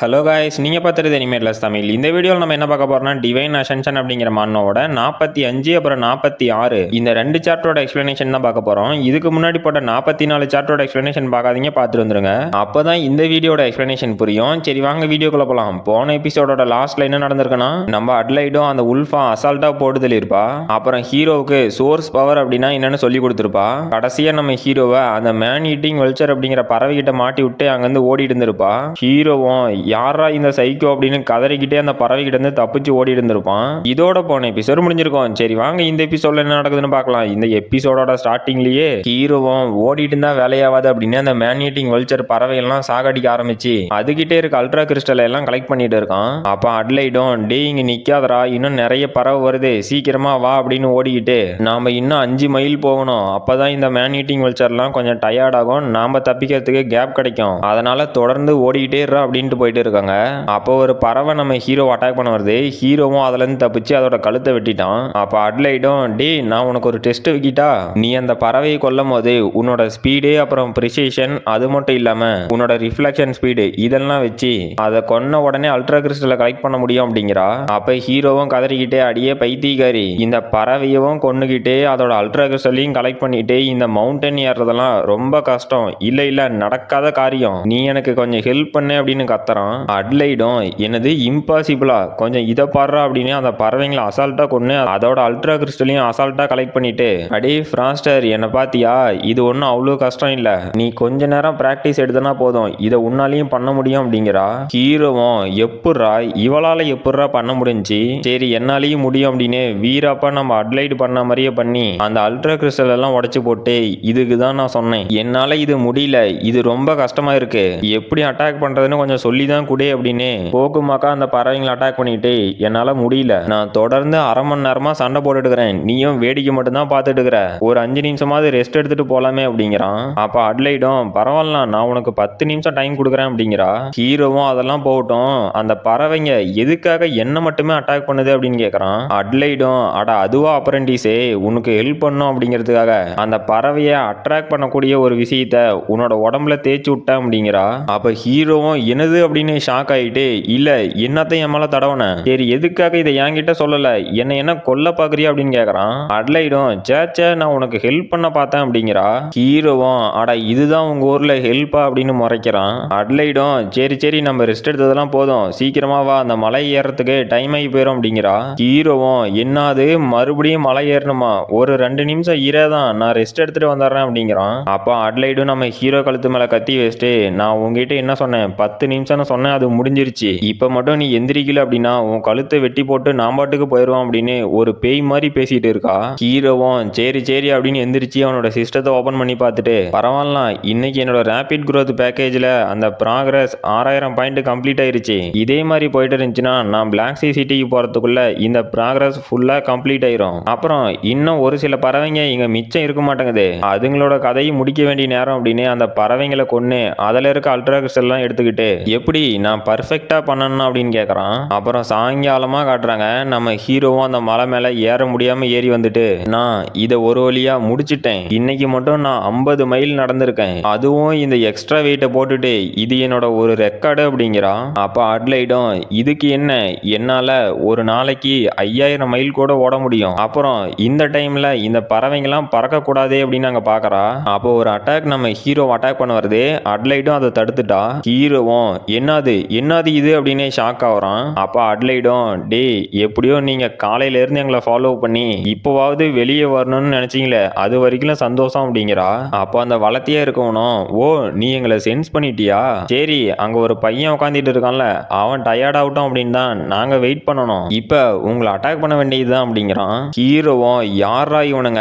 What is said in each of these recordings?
Hello guys, நீங்கள் பார்த்துறது அனிமேட்லஸ் தமிழ். இந்த வீடியோவில் நம்ம என்ன பார்க்க போறோம்னா டிவைன் அசென்ஷன் அப்படிங்கிற மானோட 45 அப்புறம் 46 இந்த ரெண்டு சாப்டரோட எக்ஸ்பிளனேஷன் தான் பார்க்க போறோம். இதுக்கு முன்னாடி போட்ட 44 சாப்டரோட எக்ஸ்பிளனேஷன் பார்க்காதீங்க, பார்த்துட்டு வந்துருங்க. அப்பதான் இந்த வீடியோட எக்ஸ்பிளனேஷன் புரியும். சரி வாங்க வீடியோக்குள்ள போலாம். போன எபிசோடோட லாஸ்ட்ல என்ன நடந்திருக்குன்னா, நம்ம அட்லைடும் அந்த உல்ஃபா அசால்ட்டா போட்டு தள்ளியிருப்பா. அப்புறம் ஹீரோவுக்கு சோர்ஸ் பவர் அப்படின்னா என்னன்னு சொல்லி கொடுத்துருப்பா. கடைசியா நம்ம ஹீரோவை அந்த மேன் ஈட்டிங் வல்ச்சர் அப்படிங்கிற பறவை கிட்ட மாட்டி விட்டு அங்கிருந்து ஓடிட்டு இருந்திருப்பா. ஹீரோவும் யாரா இந்த சைக்கோ அப்படின்னு கதறிக்கிட்டே அந்த பறவை கிட்ட இருந்து தப்பிச்சு ஓடி இருந்திருப்பான். இதோட போன எபிசோட் முடிஞ்சிருக்கும். சரி வாங்க இந்த எபிசோட்ல என்ன நடக்குதுன்னு பார்க்கலாம். இந்த எபிசோடோட ஸ்டார்டிங்லயே ஹீரோவும் ஓடிட்டு இருந்தா வேலையாவாது அப்படின்னு அந்த மேன் ஈட்டிங் வல்ச்சர் பறவை எல்லாம் சாகடிக்க ஆரம்பிச்சு அதுகிட்டே இருக்க அல்ட்ரா கிறிஸ்டல் எல்லாம் கலெக்ட் பண்ணிட்டு இருக்கான். அப்ப அட்லைடும் டே இங்க நிக்காதரா, இன்னும் நிறைய பறவை வருது, சீக்கிரமா வா அப்படின்னு ஓடிக்கிட்டு நாம இன்னும் 5 மைல் போகணும், அப்பதான் இந்த மேன் ஈட்டிங் வல்ச்சர்லாம் கொஞ்சம் டயர்ட் ஆகும், நாம தப்பிக்கிறதுக்கு கேப் கிடைக்கும், அதனால தொடர்ந்து ஓடிக்கிட்டே இருறா அப்படின்ட்டு போயிட்டு இருக்காங்க. அப்போ ஒரு பறவை நம்ம ஹீரோ அட்டாக் பண்ண வருது. ஹீரோவும் அதுல இருந்து தப்பிச்சு அதோட கழுத்தை வெட்டிட்டான். அப்ப அட்லைடும் டே நான் உனக்கு ஒரு டெஸ்ட் வைக்கிட்டா, நீ அந்த பறவையை கொல்லும் போது உன்னோட ஸ்பீடு அப்புறம் ப்ரிசிஷன் அது மட்டும் இல்லாம உன்னோட ரிஃப்ளெக்ஷன் ஸ்பீடு இதெல்லாம் வச்சு அதை கொன்ன உடனே அல்ட்ரா கிறிஸ்டலை கலெக்ட் பண்ண முடியும் அப்படிங்கிறா. அப்ப ஹீரோவும் கதறிக்கிட்டே அடியே பைத்தியக்காரி, இந்த பறவையவும் கொன்னுகிட்டே அதோட அல்ட்ரா கிறிஸ்டலையும் கலெக்ட் பண்ணிட்டு இந்த மவுண்டன் ஏறதெல்லாம் ரொம்ப கஷ்டம், இல்ல இல்ல நடக்காத காரியம், நீ எனக்கு கொஞ்சம் ஹெல்ப் பண்ணு அப்படின்னு கத்துறான். அட்லைடும் என்னது இம்பாசிபிளா, கொஞ்சம் இதை பாடுறா அப்படின்னு அந்த பறவைங்களை அசால்ட்டா கொண்டு அதோட அல்ட்ரா கிறிஸ்டலையும் அசால்ட்டா கலெக்ட் பண்ணிட்டு அடே ஃப்ராஸ்டர் என்ன பாத்தியா, இது ஒன்றும் அவ்வளோ கஷ்டம் இல்லை, நீ கொஞ்ச நேரம் பிராக்டிஸ் எடுத்தனா போதும், இதை உன்னாலையும் பண்ண முடியும் அப்படிங்கிறா. ஹீரோவும் எப்புட்றா இவளால எப்புட்றா பண்ண முடிஞ்சு, சரி என்னாலையும் முடியும் அப்படின்னு வீராப்பா நம்ம அட்லைட் பண்ண மாதிரியே பண்ணி அந்த அல்ட்ரா கிறிஸ்டல் எல்லாம் உடைச்சு போட்டு இதுக்கு தான் நான் சொன்னேன், என்னால இது முடியல, இது ரொம்ப கஷ்டமா இருக்கு, எப்படி அட்டாக் பண்றதுன்னு கொஞ்சம் சொல்லி தான் கூட அப்படின்னு போக்குமாக்கா அந்த பறவைங்களை அட்டாக் பண்ணிட்டு என்னால முடியல, நான் தொடர்ந்து அரை மணி நேரமா சண்டை போட்டுட்டு இருக்கிறேன், நீயும் வேடிக்கை மட்டும் தான் பார்த்துட்டு இருக்கிற, ஒரு 5 நிமிஷமாவது ரெஸ்ட் எடுத்துட்டு போலாமே அப்படிங்கிறான். அப்ப அட்லைடும் பரவாயில்ல நான் உனக்கு 10 நிமிஷம் டைம் கொடுக்குறேன் அப்படிங்கிறா. ஹீரோவும் அதெல்லாம் போகட்டும், அந்த பறவைங்க எதுக்காக என்ன மட்டுமே அட்டாக் பண்ணுது அப்படின்னு கேட்கறான். அட்லைடும் அட அதுவா அப்ரெண்டிஸே உனக்கு ஹெல்ப் பண்ணும் அப்படிங்கிறதுக்காக அந்த பறவையை அட்ராக்ட் பண்ணக்கூடிய ஒரு விஷயத்த உன்னோட உடம்புல தேய்ச்சி விட்டேன் அப்படிங்கிறா. அப்ப ஹீரோவும் என்னது அப்படின்னு ஷாக் ஆகிட்டு இல்ல என்னத்தையும் என் மேல தடவன, சரி எதுக்காக இதை என்கிட்ட சொல்லல, என்ன கொல்ல பாக்குறியா அப்படின்னு கேக்குறான். அட்லைடும் சேச்சே நான் உனக்கு ஹெல்ப் பண்ண பார்த்தேன் அப்படிங்கிறா. ஹீரோவும் அட இதுதான் உங்க ஊர்ல ஹெல்ப்பா அப்படின்னு முறைக்கிறான். அட்லைடும் சரி சரி நம்ம ரெஸ்ட் எடுத்ததெல்லாம் போதும், சீக்கிரமா வா, அந்த மலை ஏறதுக்கு டைம் ஆகி போயிடும் அப்படிங்கிறா. ஹீரோவும் என்னது மறுபடியும் மலை ஏறணுமா, ஒரு 2 நிமிஷம் இரேதான், நான் ரெஸ்ட் எடுத்துட்டு வந்துடுறேன் அப்படிங்கிறான். அப்ப அட்லைடும் நம்ம ஹீரோ கழுத்து மேல கத்தி வச்சுட்டு நான் உங்ககிட்ட என்ன சொன்னேன், 10 நிமிஷம்னு சொன்னேன், அது முடிஞ்சிருச்சு, இப்ப மட்டும் நீ எந்திரிக்கல அப்படின்னா உன் கழுத்தை வெட்டி போட்டு நான் பாட்டுக்கு போயிடுவான் அப்படின்னு ஒரு பேய் மாதிரி பேசிட்டு இருக்கா. ஹீரோவும் சரி சரி அப்படின்னு எந்திரிச்சு அவனோட சிஸ்டத்தை ஓபன் பண்ணி பார்த்துட்டு பரவாயில்ல இன்னைக்கு என்னோட ரேபிட் growth பேக்கேஜ்ல அந்த ப்ராக்ரஸ் 6000 பாயிண்ட் கம்ப்ளீட் ஆயிருச்சு, இதே மாதிரி போயிட்டு இருந்துச்சுன்னா நான் பிளாக் சி சிட்டிக்கு போறதுக்குள்ள இந்த ப்ராக்ரஸ் ஃபுல்லா கம்ப்ளீட் ஆயிரும், அப்புறம் இன்னும் ஒரு சில பறவைங்க இங்க மிச்சம் இருக்க மாட்டேங்குது, அதுங்களோட கதையை முடிக்க வேண்டிய நேரம் அப்படின்னு அந்த பறவைங்களை கொன்னு அதுல இருக்க அல்ட்ரா கிறிஸ்டல் எல்லாம் எடுத்துக்கிட்டு எப்படி நான் பர்ஃபெக்டா பண்ணணும் அப்படின்னு கேட்கறான். அப்புறம் சாயங்காலமா காட்டுறாங்க நம்ம ஹீரோவும் அந்த மலை மேல ஏற முடியாம ஏறி வந்துட்டு நான் இதை ஒரு வழியா முடிச்சிட்டேன், இன்னைக்கு மட்டும் நான் 50 மைல் நடந்திருக்கேன், அதுவும் இந்த எக்ஸ்ட்ரா வெயிட்டை போட்டுட்டு இது என்னோட ஒரு ரெக்கார்டு அப்படிங்கிறான். அப்ப அட்லைடும் இதுக்கு என்ன, என்னால ஒரு நாளைக்கு 5000 மைல் கூட ஓட முடியும், அப்புறம் இந்த டைம்ல இந்த பறவைங்கெல்லாம் பறக்க கூடாதே அப்படின்னு நாங்க பாக்குறா. அப்போ ஒரு அட்டாக் நம்ம ஹீரோ அட்டாக் பண்ண வருது. அட்லைடும் அதை தடுத்துட்டா. ஹீரோவும் என்னது இது அப்படின்னு ஷாக் ஆகுறான். அப்ப அட்லைடும் டே எப்படியோ நீங்க காலையில இருந்து எங்களை ஃபாலோ பண்ணி இப்போவாவது வெளியே வரணும்னு நினைச்சீங்களே, அது வரைக்கும் சந்தோஷம் அப்படிங்கிறா. அப்போ அந்த வளர்த்தியா இருக்கவனும் ஓ நீ எங்களை சென்ஸ் பண்ணிட்டியா, சரி அங்க ஒரு பையன் உட்காந்துட்டு இருக்கான்ல அவன் டயர்ட் ஆகட்டும் அப்படின்னு தான் நாங்க வெயிட் பண்ணணும், இப்ப உங்களை அட்டாக் பண்ண வேண்டியதுதான் அப்படிங்கிறான். ஹீரோவும் யாரா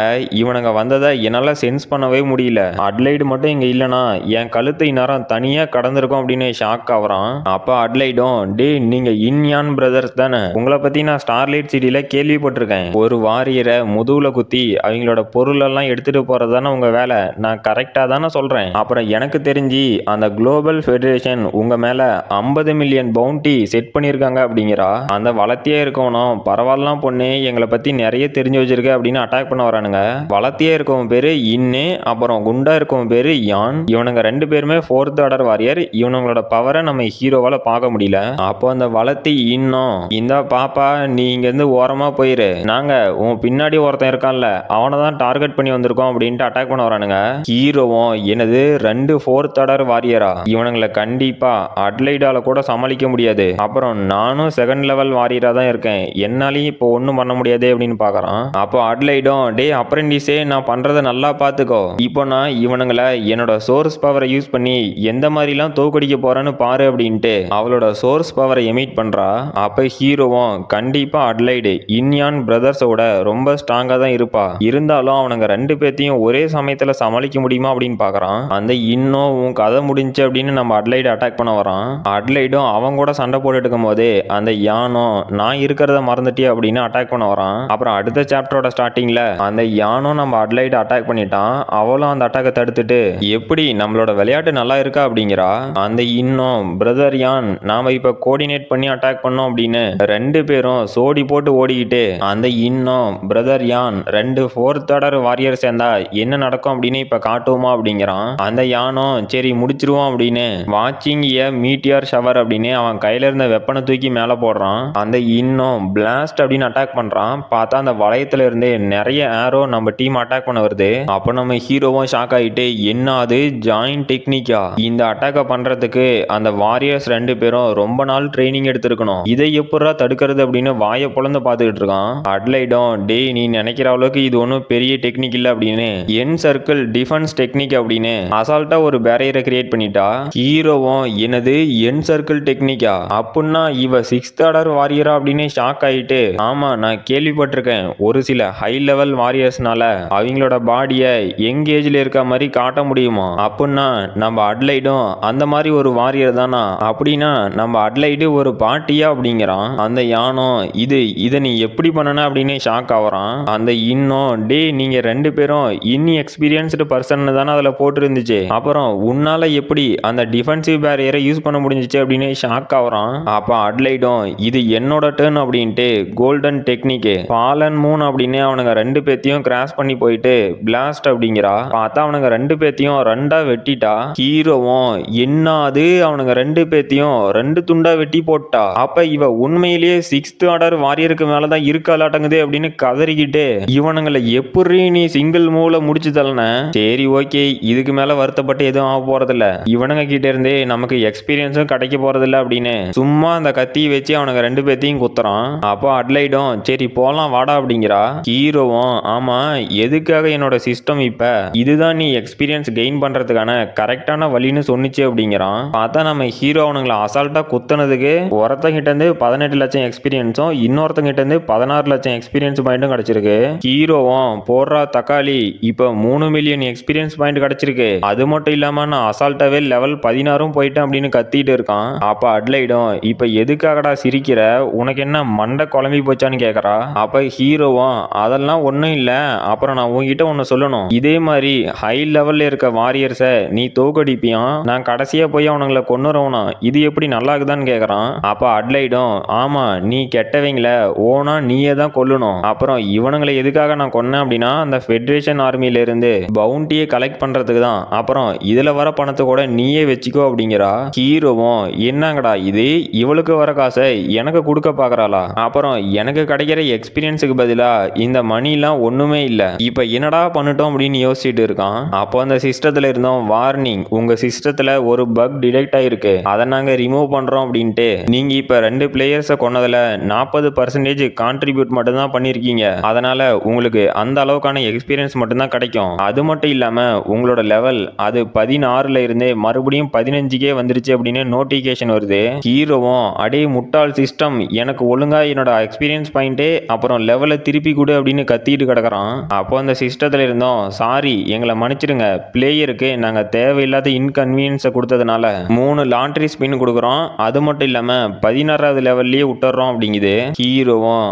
இவனுங்க வந்ததை என்னால சென்ஸ் பண்ணவே முடியல, அட்லைடு மட்டும் இங்க இல்லனா என் கழுத்தை நேரம் தனியா கடந்திருக்கும் அப்படின்னு ஷாக் ஆகுறான். அப்ப அட்லைடும் டே நீங்க இன்யான் பிரதர்ஸ் தானே, உங்களை பத்தி நான் ஸ்டார்லைட் சிட்டில கேள்விப்பட்டிருக்கேன், ஒரு வாரியரை முதுகுல குத்தி அவங்களோட பொருள் எல்லாம் எடுத்துட்டு போறதுதானே உங்க வேலை, நான் கரெக்டா தானே சொல்றேன், அப்புறம் எனக்கு தெரிஞ்சு அந்த குளோபல் ஃபெடரேஷன் உங்க மேல 50 மில்லியன் பவுண்டி செட் பண்ணியிருக்காங்க அப்படிங்கிறா. அந்த வளர்த்தியே இருக்கவனும் பரவாயில்லாம் பொண்ணு எங்களை பத்தி நிறைய தெரிஞ்சு வச்சிருக்க அப்படின்னு அட்டாக் பண்ண வரானுங்க. வளர்த்தியே இருக்கவன் பேரு இன்னு, அப்புறம் குண்டா இருக்கவன் பேரு யான், இவனுங்க 2 பேருமே 4th ஆர்டர் வாரியர், இவனுங்களோட பவரை நம்ம ஹீரோவால பார்க்க முடியல. அப்போ அந்த வளர்த்தி இன்னும் இந்த பாப்பா நீ இங்கேருந்து ஓரமா போயிரு, நாங்க உன் பின்னாடி ஒருத்தன் இருக்கான்ல அவனை தான் டார்கெட் பண்ணி வந்திருக்கோம் அப்படின்ட்டு அட்டாக் பண்ண வரானுங்க. ஹீரோவும் என்னது 2 4th ஆர்டர் வாரியரா, இவனுங்களை கண்டிப்பா அட்லைடால கூட சமாளிக்க முடியாது, அப்புறம் நானும் 2nd லெவல் வாரியரா தான் இருக்கேன், என்னாலையும் இப்போ ஒன்றும் பண்ண முடியாது அப்படின்னு பார்க்கறான். அப்போ அட்லைடும் டே அப்ரெண்டிஸே நான் பண்றதை நல்லா பார்த்துக்கோ, இப்போ நான் இவனுங்களை என்னோட சோர்ஸ் பவரை யூஸ் பண்ணி எந்த மாதிரிலாம் தோக்கடிக்க போறேன்னு பாரு அப்படின்ட்டு அவளோட சோர்ஸ் பவரை எமிட் பண்றா. அப்ப ஹீரோவும் கண்டிப்பா அட்லைடு இன்யான் பிரதர்ஸோட ரொம்ப ஸ்ட்ராங்கா தான் இருப்பா, இருந்தாலும் அவனுங்க 2 பேத்தையும் ஒரே சமயத்துல சமாளிக்க முடியுமா அப்படின்னு பார்க்கறான். அந்த இன்னும் உன் கதை முடிஞ்சு அப்படின்னு நம்ம அட்லைடு அட்டாக் பண்ண வரான். அட்லைடும் அவன் கூட சண்டை போட்டுட்டு இருக்கும் போது அந்த யானும் நான் இருக்கிறத மறந்துட்டியா அப்படின்னு அட்டாக் பண்ண வரான். அப்புறம் அடுத்த சாப்டரோட ஸ்டார்டிங்ல அந்த யானும் நம்ம அட்லைடு அட்டாக் பண்ணிட்டான். அவளும் அந்த அட்டாக்கை தடுத்துட்டு எப்படி நம்மளோட விளையாட்டு நல்லா இருக்கா அப்படிங்கிறா. அந்த இன்னும் பிரதர் யான் நாம இப்ப கோஆர்டினேட் பண்ணி அட்டாக் பண்ணோம் அப்படின்னு 2 பேரும் சோடி போட்டு ஓடிக்கிட்டு அந்த இன்னும் பிரதர் யான் 2 4th ஆர்டர் வாரியர் சேர்ந்தா என்ன நடக்கும் அப்படின்னு இப்ப காட்டுவோமா அப்படிங்கிறான். அந்த யானும் சரி முடிச்சிருவோம் அப்படின்னு வாட்சிங் ஏ மீட்டியர் ஷவர் அப்படின்னு அவன் கையில இருந்த வெப்பனை தூக்கி மேல போடுறான். அந்த இன்னும் பிளாஸ்ட் அப்படின்னு அட்டாக் பண்றான். பார்த்தா அந்த வளையத்துல இருந்து நிறைய ஏரோ நம்ம டீம் அட்டாக் பண்ண வருது. அப்ப நம்ம ஹீரோவும் ஷாக் ஆயிட்டு என்ன அது ஜாயிண்ட் டெக்னிக்கா, இந்த அட்டாக்கை பண்றதுக்கு அந்த வாரியர்ஸ் 2 பேரும் ரொம்ப நாள் ட்ரைனிங் எடுத்திருக்கணும், இதை எப்படா தடுக்கிறது அப்படின்னு வாயை பொளந்து பார்த்துக்கிட்டு இருக்கான். அட்லைடும் டேய் நீ நினைக்கிற அளவுக்கு இது ஒன்றும் பெரிய டெக்னிக் இல்லை அப்படின்னு என் சர்க்கிள் டிஃபென்ஸ் டெக்னிக் அப்படின்னு அசால்ட்டா ஒரு பேரியரை கிரியேட் பண்ணிட்டா. ஹீரோவும் என்னது என் சர்க்கிள் டெக்னிக்கா, அப்படின்னா இவ 6th ஆர்டர் வாரியரா அப்படின்னு ஷாக் ஆயிட்டு ஆமா நான் கேள்விப்பட்டிருக்கேன், ஒரு சில ஹை லெவல் வாரியர்ஸ்னால அவங்களோட பாடியை யங் ஏஜ்ல இருக்க மாதிரி காட்ட முடியுமா, அப்படின்னா நம்ம அட்லைடும் அந்த மாதிரி ஒரு வாரியர் தானா, அப்படின்னா நம்ம அட்லைடு ஒரு பாட்டியா அப்படிங்கிறான். அந்த யானும் இதை நீ எப்படி பண்ணன அப்படின்னு ஷாக் ஆகுறான். அந்த இன்னும் டே நீங்க 2 பேரும் எக்ஸ்பீரியன்ஸ்டு பர்சன் தானே அதுல போட்டு இருந்துச்சு, அப்புறம் உன்னால எப்படி அந்த டிஃபென்சிவ் பேரியரை யூஸ் பண்ண முடிஞ்சிச்சு அப்படின்னு ஷாக் ஆகுறான். அப்ப அட்லைடும் இது என்னோட டர்ன் அப்படின்ட்டு கோல்டன் டெக்னிக் ஃபாலன் மூன் அப்படின்னு அவனுங்க 2 பேத்தையும் கிராஸ் பண்ணி போயிட்டு பிளாஸ்ட் அப்படிங்கிறா. பார்த்தா அவனுங்க 2 பேத்தையும் 2ஆ வெட்டிட்டா. ஹீரோவும் என்ன அது அவனுங்க 2 பேத்தையும் 2 துண்டா வெட்டி போட்டா, அப்ப இவ உண்மையிலேயே 6th ஆர்டர் வாரியருக்கு மேலதான் இருக்காலாட்டங்குது அப்படின்னு கதறிக்கிட்டு இவனுங்களை எப்படி நீ சிங்கிள் மூவ்ல முடிச்சு தள்ளன, சரி ஓகே இதுக்கு மேல வருத்தப்பட்டு எதுவும் ஆக போறதில்ல, இவனுங்க கிட்ட இருந்தே நமக்கு எக்ஸ்பீரியன்ஸும் கிடைக்க போறதில்ல அப்படின்னு சும்மா அந்த கத்தியை வச்சு அவனுங்க 2 பேத்தையும் குத்துறான். அப்போ அட்லைடும் சரி போலாம் வாடா அப்படிங்கிறா. ஹீரோவும் ஆமா எதுக்காக என்னோட சிஸ்டம் இப்ப இதுதான் நீ எக்ஸ்பீரியன்ஸ் கெயின் பண்றதுக்கான கரெக்டான வழின்னு சொன்னிச்சு அப்படிங்கிறான். பார்த்தா நம்ம ஹீரோ அவனுங்களை அசால்ட்டா குத்துனதுக்கு ஒருத்தங்கிட்ட இருந்து 18 லட்சம் எக்ஸ்பீரியன்ஸும் இன்னொருத்தங்கிட்ட இருந்து 16 லட்சம் எக்ஸ்பீரியன்ஸ் பாயிண்ட்டும் கிடைச்சிருக்கு. ஹீரோவும் போடுறா தக்காளி இப்ப 3 மில்லியன் எக்ஸ்பீரியன்ஸ் பாயிண்ட் கிடைச்சிருக்கு, அது மட்டும் இல்லாம நான் அசால்ட்டாவே லெவல் 16 போயிட்டேன் அப்படின்னு கத்திட்டு இருக்கான். அப்ப அட்லைடும் இப்ப எதுக்காகடா சிரிக்கிற, உனக்கு என்ன மண்டை குழம்பி போச்சான்னு கேக்குறா. அப்ப ஹீரோவும் அதெல்லாம் ஒன்றும் இல்லை, அப்புறம் நான் உங்ககிட்ட ஒன்று சொல்லணும், இதே மாதிரி ஹை லெவல்ல இருக்க வாரியர்ஸை நீ தோக்கடிப்பியான், நான் கடைசியா போய் அவனுங்களை கொன்னுறவனா, இது எப்படி நல்லா இருக்குதான்னு கேட்குறான். அப்போ அட்லைடும் ஆமா நீ கெட்டவங்கள ஓனா நீயே தான் கொல்லணும், அப்புறம் இவனுங்களை எதுக்காக நான் கொன்னேன் அப்படின்னா அந்த ஃபெடரேஷன் ஆர்மியில இருந்து பவுண்டியை கலெக்ட் பண்றதுக்கு தான், அப்புறம் இதுல வர பணத்தை கூட நீயே வச்சுக்கோ அப்படிங்கிறா. ஹீரோவும் என்னங்கடா இது இவளுக்கு வர காசை எனக்கு கொடுக்க பாக்குறாளா, அப்புறம் எனக்கு கிடைக்கிற எக்ஸ்பீரியன்ஸுக்கு பதிலா இந்த மணிலாம் ஒண்ணுமே இல்ல, இப்ப என்னடா பண்ணிட்டோம் அப்படின்னு யோசிச்சுட்டு இருக்கான். அப்போ அந்த சிஸ்டத்துல இருந்தோம் வார்னிங் உங்க சிஸ்டத்துல ஒரு பக் டிடெக்ட் ஆயிருக்கு, அதை நாங்க ரிமூவ் பண்றோம் அப்படின்ட்டு நீங்க இப்ப 2 பிளேயர்ஸை கொன்னதுல 40% கான்ட்ரிபியூட் மட்டும் தான் பண்ணிருக்கீங்க, அதனால உங்களுக்கு அந்த அளவுக்கான எக்ஸ்பீரியன்ஸ் மட்டும் தான் கிடைக்கும், அது மட்டும் இல்லாம உங்களோட லெவல் அது 16ல இருந்து மறுபடியும் 15க்கே வந்துருச்சு அப்படின்னு நோட்டிபிகேஷன் வருது. ஹீரோவும் அடே முட்டாள் சிஸ்டம் எனக்கு ஒழுங்கா என்னோட எக்ஸ்பீரியன்ஸ் பாயிண்டே அப்புறம் லெவலை திருப்பி கொடு அப்படின்னு கத்திட்டு கிடக்குறான். அப்போ அந்த சிஸ்டத்துல இருந்தோம் சாரி எங்களை மன்னிச்சிடுங்க, பிளேயருக்கு நாங்க தேவையில்லாத இன்கன்வீனியன்ஸை கொடுத்ததுனால 3 லாண்ட்ரி ஸ்பின் கொடுக்குறோம், அது மட்டும் இல்லாம 16வது லெவல்லயே விட்டுறோம் அப்படிங்குது. ஹீரோவும்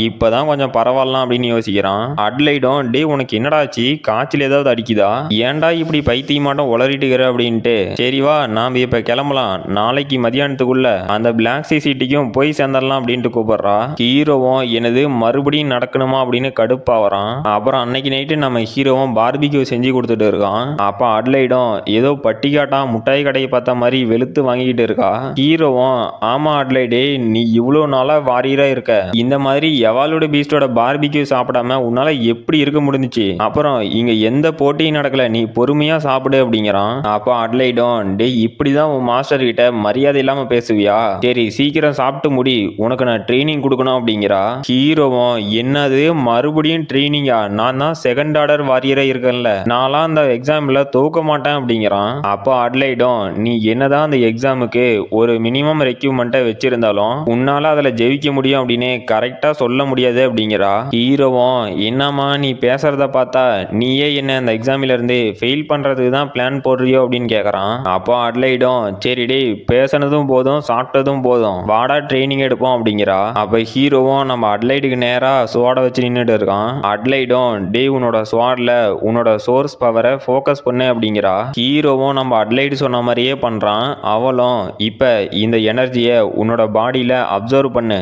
இப்பதான் கொஞ்சம் பரவாயில்லாம் அப்படின்னு யோசிக்கிறான். அட்லைடும் டே உனக்கு என்னடாச்சு காய்ச்சல் ஏதாவது அடிக்குதா, ஏன்டா இப்படி பைத்தியமாட்டம் உளறிட்டுக்கிற அப்படின்ட்டு சரி வா நாம இப்ப கிளம்பலாம், நாளைக்கு மதியானத்துக்குள்ள அந்த பிளாக் சிட்டிக்கும் போய் சேர்ந்துடலாம் அப்படின்ட்டு கூப்பிடுறா. ஹீரோவும் எனது மறுபடியும் நடக்கணுமா அப்படின்னு கடுப்பாவறான். அப்புறம் அன்னைக்கு நைட்டு நம்ம ஹீரோவும் பார்பிக்யூ செஞ்சு கொடுத்துட்டு இருக்கான். அப்ப அட்லைடும் ஏதோ பட்டிக்காட்டா முட்டாய் கடையை பார்த்த மாதிரி வெளுத்து வெறுத்து வாங்கிட்டு இருக்கா. ஹீரோவும் ஆமா அட்லைடே, நீ இவ்வளோ நாளா வாரியரா இருக்க, இந்த மாதிரி எவாலோட பீஸ்டோட பார்பிக்யூ சாப்பிடாம உன்னால எப்படி இருக்க முடிஞ்சுச்சு, அப்புறம் இங்க எந்த போட்டியும் நடக்கல, நீ பொறுமையா சாப்பிடு அப்படிங்கிறான். அப்போ அட்லைடும் டேய் இப்படிதான் உன் மாஸ்டர் கிட்ட மரியாதை இல்லாம பேசுவியா, சரி சீக்கிரம் சாப்பிட்டு முடி, உனக்கு நான் ட்ரைனிங் கொடுக்கணும் அப்படிங்கிறா. ஹீரோவும் என்னது மறுபடியும் ட்ரைனிங்கா, நான் தான் செகண்ட் ஆர்டர் வாரியரா இருக்கேன்ல, நான்லாம் அந்த எக்ஸாம்ல தோக்க மாட்டேன் அப்படிங்கிறான். அப்போ அட்லைடும் நீ என்னதான் அந்த எக்ஸாமுக்கு ஒரு மினிமம் ரெக்யூப்மெண்ட்டை வச்சிருந்தாலும் உன்னால அதுல ஜெயிக்க முடியும் அப்படின்னு கரெக்டா சொல்ல முடியாது அப்படிங்கிறா. ஹீரோவும் என்னம்மா நீ பேசுறத பார்த்தா நீயே என்ன அந்த எக்ஸாமில இருந்து ஃபெயில் பண்றதுக்கு தான் பிளான் போடுறியோ அப்படின்னு கேக்குறான். அப்போ அட்லைடும் சரி டேய் பேசினதும் போதும் சாப்பிட்டதும் போதும், வாடா ட்ரைனிங் எடுப்போம் அப்படிங்கிறா. அப்ப ஹீரோவும் நம்ம அட்லைடுக்கு நேரா ஸ்வாட வச்சு நின்றுட்டு இருக்கான். அட்லைடும் டேய் உன்னோட ஸ்வாட்ல உன்னோட சோர்ஸ் பவரை ஃபோக்கஸ் பண்ணு அப்படிங்கிறா. ஹீரோவும் நம்ம அட்லைடு சொன்ன மாதிரியே பண்றான். அவளும் இப்ப இந்த எனர்ஜியை உன்னோட பாடியில அப்சர்வ் பண்ணு.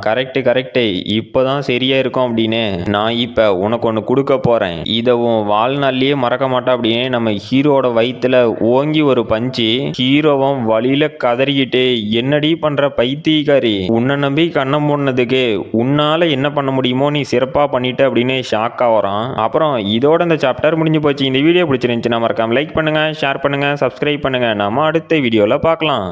கரெக்ட் இப்பதான் சரியா இருக்கும் அப்படின்னு நான் இப்ப உனக்கு ஒன்று கொடுக்க போறேன், இதை உன் வாழ்நாள்லயே மறக்க மாட்டேன் அப்படின்னு நம்ம ஹீரோட வயிற்றுல ஓங்கி ஒரு பஞ்சு. ஹீரோவும் வழியில கதறிக்கிட்டு என்னடி பண்ற பைத்தியக்காரி, உன்னை நம்பி கண்ணம் போனதுக்கு உன்னால என்ன பண்ண முடியுமோ நீ சிறப்பா பண்ணிட்ட அப்படின்னு ஷாக்கா வரான். அப்புறம் இதோட இந்த சாப்டர் முடிஞ்சு போச்சு. இந்த வீடியோ பிடிச்சிருந்துச்சுன்னா மறக்காம லைக் பண்ணுங்க, ஷேர் பண்ணுங்க, சப்ஸ்கிரைப் பண்ணுங்க. நம்ம அடுத்த வீடியோல பார்க்கலாம்.